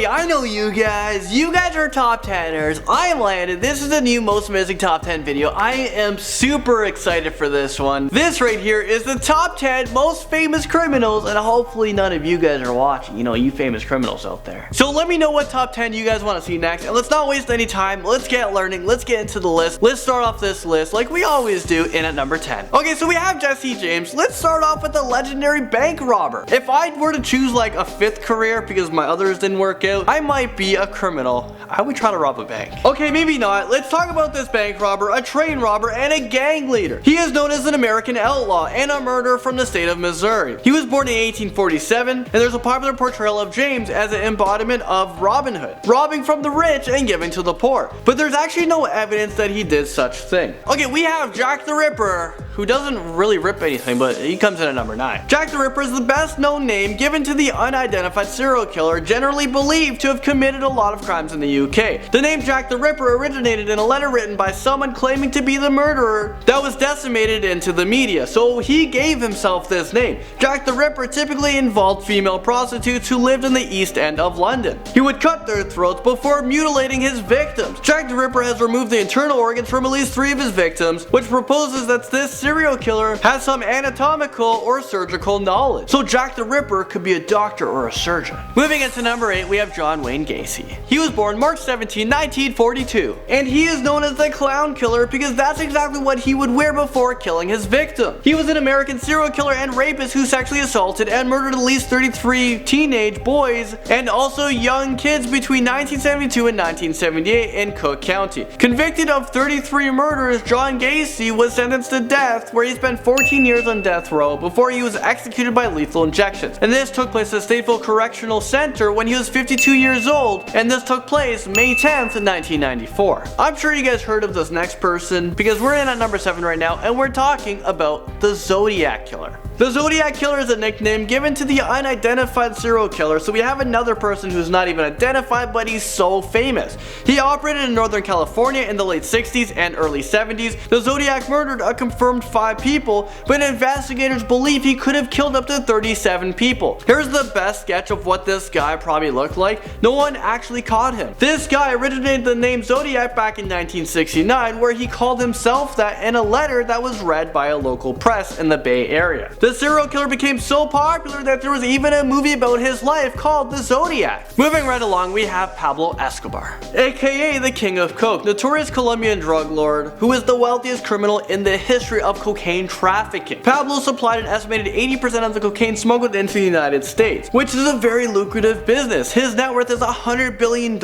I know you guys. You guys are top 10ers. I am Landon. This is the new most amazing top 10 video. I am super excited for this one. This right here is the top 10 most famous criminals, and hopefully none of you guys are watching. You know, you famous criminals out there. So let me know what top 10 you guys want to see next, and let's not waste any time. Let's get learning. Let's get into the list. Let's start off this list like we always do, in at number 10. Okay, so we have Jesse James. Let's start off with the legendary bank robber. If I were to choose like a fifth career because my others didn't work out, I might be a criminal. I would try to rob a bank. Okay, maybe not. Let's talk about this bank robber, a train robber, and a gang leader. He is known as an American outlaw and a murderer from the state of Missouri. He was born in 1847, and there's a popular portrayal of James as an embodiment of Robin Hood, robbing from the rich and giving to the poor. But there's actually no evidence that he did such thing. Okay, we have Jack the Ripper, who doesn't really rip anything, but he comes in at number 9. Jack the Ripper is the best known name given to the unidentified serial killer generally believed to have committed a lot of crimes in the UK. The name Jack the Ripper originated in a letter written by someone claiming to be the murderer that was disseminated into the media, so he gave himself this name. Jack the Ripper typically involved female prostitutes who lived in the East End of London. He would cut their throats before mutilating his victims. Jack the Ripper has removed the internal organs from at least 3 of his victims, which proposes that this serial killer has some anatomical or surgical knowledge. So Jack the Ripper could be a doctor or a surgeon. Moving into number 8, we have John Wayne Gacy. He was born March 17, 1942, and he is known as the Clown Killer because that's exactly what he would wear before killing his victim. He was an American serial killer and rapist who sexually assaulted and murdered at least 33 teenage boys and also young kids between 1972 and 1978 in Cook County. Convicted of 33 murders, John Gacy was sentenced to death, where he spent 14 years on death row before he was executed by lethal injections. And this took place at Stateville Correctional Center when he was 52 years old, and this took place May 10th, 1994. I'm sure you guys heard of this next person because we're in at number 7 right now, and we're talking about the Zodiac Killer. The Zodiac Killer is a nickname given to the unidentified serial killer, so we have another person who's not even identified, but he's so famous. He operated in Northern California in the late 60s and early 70s. The Zodiac murdered a confirmed 5 people, but investigators believe he could have killed up to 37 people. Here's the best sketch of what this guy probably looked like. No one actually caught him. This guy originated the name Zodiac back in 1969, where he called himself that in a letter that was read by a local press in the Bay Area. The serial killer became so popular that there was even a movie about his life called The Zodiac. Moving right along, we have Pablo Escobar, aka the King of Coke, notorious Colombian drug lord who is the wealthiest criminal in the history of cocaine trafficking. Pablo supplied an estimated 80% of the cocaine smuggled into the United States, which is a very lucrative business. His net worth is $100 billion,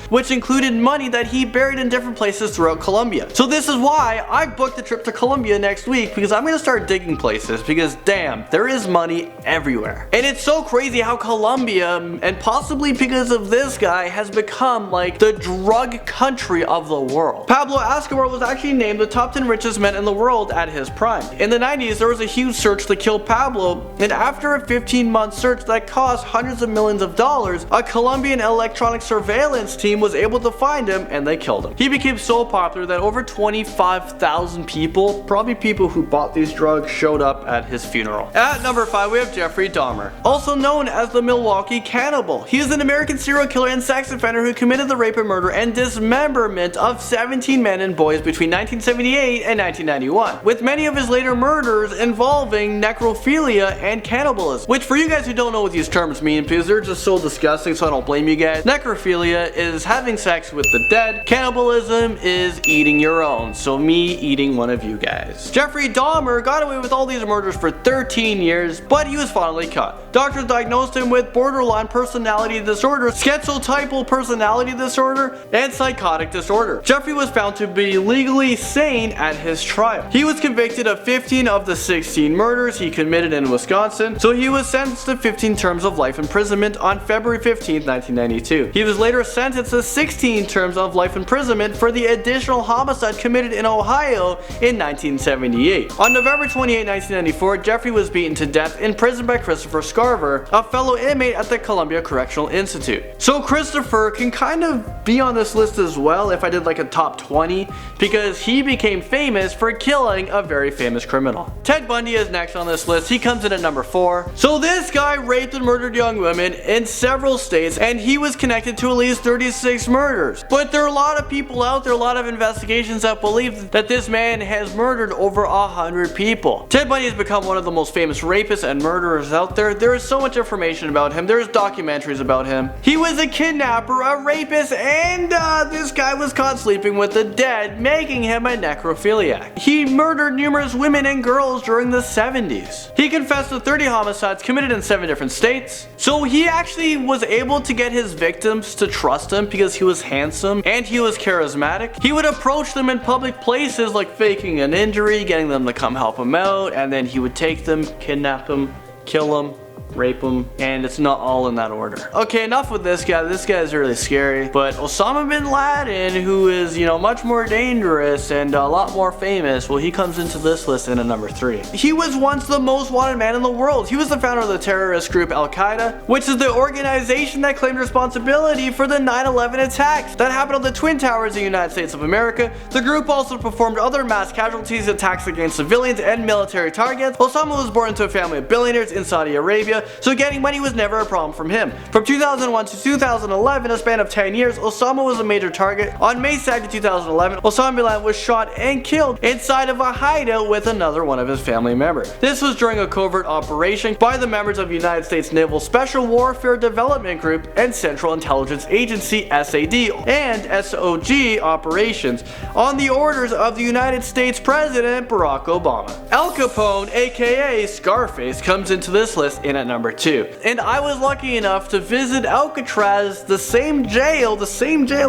which included money that he buried in different places throughout Colombia. So this is why I booked a trip to Colombia next week, because I'm going to start digging places, because damn, there is money everywhere. And it's so crazy how Colombia, and possibly because of this guy, has become like the drug country of the world. Pablo Escobar was actually named the top 10 richest men in the world at his prime. In the 90s, there was a huge search to kill Pablo, and after a 15-month search that cost hundreds of millions of dollars, a Colombian electronic surveillance team was able to find him, and they killed him. He became so popular that over 25,000 people, probably people who bought these drugs, showed up at his funeral. At number 5, we have Jeffrey Dahmer, also known as the Milwaukee Cannibal. He is an American serial killer and sex offender who committed the rape and murder and dismemberment of 17 men and boys between 1978 and 1991, with many of his later murders involving necrophilia and cannibalism, which for you guys who don't know what these terms mean, because they're just so disgusting, so I don't blame you guys. Necrophilia is having sex with the dead. Cannibalism is eating your own, so me eating one of you guys. Jeffrey Dahmer got away with all these murders for 13 years, but he was finally caught. Doctors diagnosed him with borderline personality disorder, schizotypal personality disorder, and psychotic disorder. Jeffrey was found to be legally sane at his trial. He was convicted of 15 of the 16 murders he committed in Wisconsin, so he was sentenced to 15 terms of life imprisonment on February 15, 1992. He was later sentenced to 16 terms of life imprisonment for the additional homicide committed in Ohio in 1978. On November 28, 1994, Jeffrey was beaten to death in prison by Christopher Scarver, a fellow inmate at the Columbia Correctional Institute. So Christopher can kind of be on this list as well if I did like a top 20, because he became famous for killing a very famous criminal. Ted Bundy is next on this list. He comes in at number 4. So this guy raped and murdered young women in several states, and he was connected to at least 36 murders. But there are a lot of people out there, a lot of investigations that believe that this man has murdered over 100 people. Ted Bundy has become one of the most famous rapists and murderers out there. There is so much information about him. There's documentaries about him. He was a kidnapper, a rapist, and this guy was caught sleeping with the dead, making him a necrophiliac. He murdered numerous women and girls during the 70s. He confessed to 30 homicides committed in 7 different states. So he actually was able to get his victims to trust him because he was handsome and he was charismatic. He would approach them in public places like faking an injury, getting them to come help him out, and then he would take them, kidnap them, kill them, rape them, and it's not all in that order. Okay, enough with this guy. This guy is really scary. But Osama bin Laden, who is, you know, much more dangerous and a lot more famous, well, he comes into this list in at number 3. He was once the most wanted man in the world. He was the founder of the terrorist group Al Qaeda, which is the organization that claimed responsibility for the 9/11 attacks that happened on the Twin Towers in the United States of America. The group also performed other mass casualties, attacks against civilians and military targets. Osama was born into a family of billionaires in Saudi Arabia, so getting money was never a problem from him. From 2001 to 2011, a span of 10 years, Osama was a major target. On May 2nd, 2011, Osama bin Laden was shot and killed inside of a hideout with another one of his family members. This was during a covert operation by the members of the United States Naval Special Warfare Development Group and Central Intelligence Agency (SAD) and SOG operations on the orders of the United States President Barack Obama. Al Capone, aka Scarface, comes into this list in at number 2. And I was lucky enough to visit Alcatraz, the same jail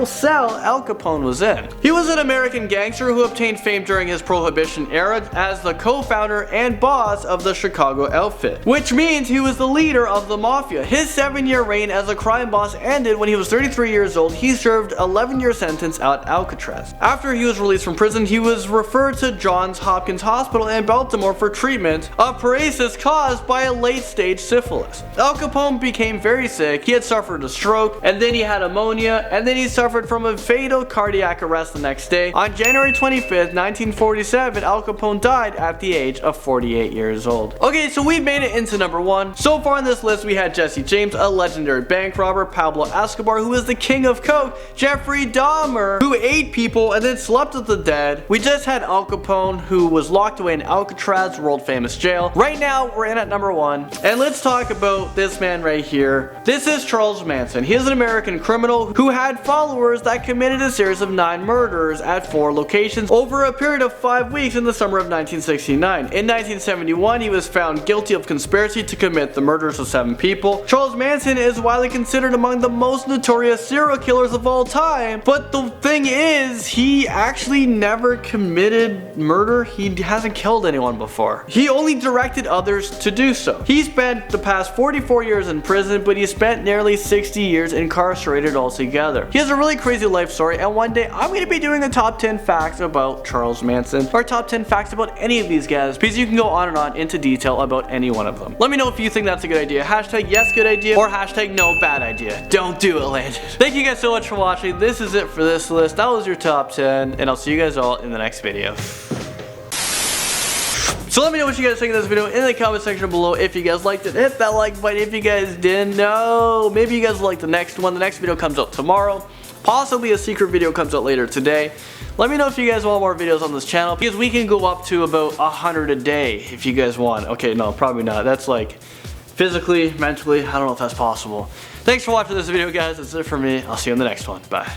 cell Al Capone was in. He was an American gangster who obtained fame during his Prohibition era as the co-founder and boss of the Chicago outfit, which means he was the leader of the mafia. His 7-year reign as a crime boss ended when he was 33 years old. He served 11-year sentence at Alcatraz. After he was released from prison, he was referred to Johns Hopkins Hospital in Baltimore for treatment of paralysis caused by a late-stage syphilis. Al Capone became very sick. He had suffered a stroke, and then he had pneumonia, and then he suffered from a fatal cardiac arrest the next day. On January 25th, 1947, Al Capone died at the age of 48 years old. Okay, so we've made it into number 1. So far on this list, we had Jesse James, a legendary bank robber, Pablo Escobar, who was the king of coke, Jeffrey Dahmer, who ate people and then slept with the dead. We just had Al Capone, who was locked away in Alcatraz, world famous jail. Right now, we're in at number 1, and let's talk about this man right here. This is Charles Manson. He is an American criminal who had followers that committed a series of 9 murders at 4 locations over a period of 5 weeks in the summer of 1969. In 1971, he was found guilty of conspiracy to commit the murders of 7 people. Charles Manson is widely considered among the most notorious serial killers of all time, but the thing is, he actually never committed murder. He hasn't killed anyone before. He only directed others to do so. He spent the past 44 years in prison, but he spent nearly 60 years incarcerated altogether. He has a really crazy life story, and one day I'm going to be doing a top 10 facts about Charles Manson, or top 10 facts about any of these guys, because you can go on and on into detail about any one of them. Let me know if you think that's a good idea. Hashtag yes good idea, or hashtag no bad idea. Don't do it, Landon. Thank you guys so much for watching. This is it for this list. That was your top 10, and I'll see you guys all in the next video. So let me know what you guys think of this video in the comment section below. If you guys liked it, hit that like button. If you guys didn't know, maybe you guys like the next one. The next video comes out tomorrow. Possibly a secret video comes out later today. Let me know if you guys want more videos on this channel, because we can go up to about 100 a day if you guys want. Okay, no, probably not. That's like physically, mentally, I don't know if that's possible. Thanks for watching this video, guys. That's it for me. I'll see you in the next one. Bye.